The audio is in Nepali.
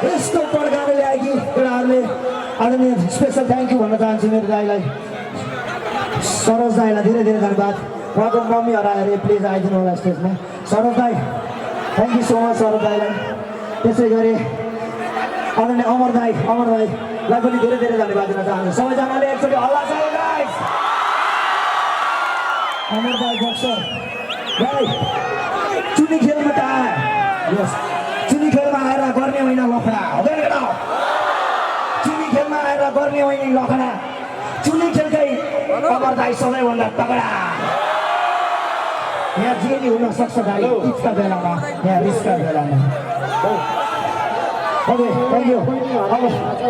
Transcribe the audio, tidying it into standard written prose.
यस्तो प्रकारले ल्याएकी केटाहरूले आदरणीय स्पेसल थ्याङ्क यू भन्न चाहन्छु मेरो दाइलाई सरोज दाईलाई धेरै धेरै धन्यवाद उहाँको मम्मी हराएर प्लिज आइदिनु होला स्टेजमा सरोज दाई thank you so much Saroj दाईलाई त्यसै गरी आदरणीय अमर दाईलाई पनि धेरै धेरै धन्यवाद दिन चाहन्छु सबैजनाले एकचोटि हल्ला चाहियो गाइस अमर दाई बक्सर दाई चुनी खेलमा त यस चुनी खेलमा आएर गर्ने होइन लखडा हुँदैन चुनी खेलमा आएर गर्ने होइन लखडा चुनी खेलकै अमर दाई सबैभन्दा तगडा यहाँ जे नि हुन सक्छ दाई इच्छा बेलामा यहाँ रिसका बेलामा ओके थ्याङ्क यू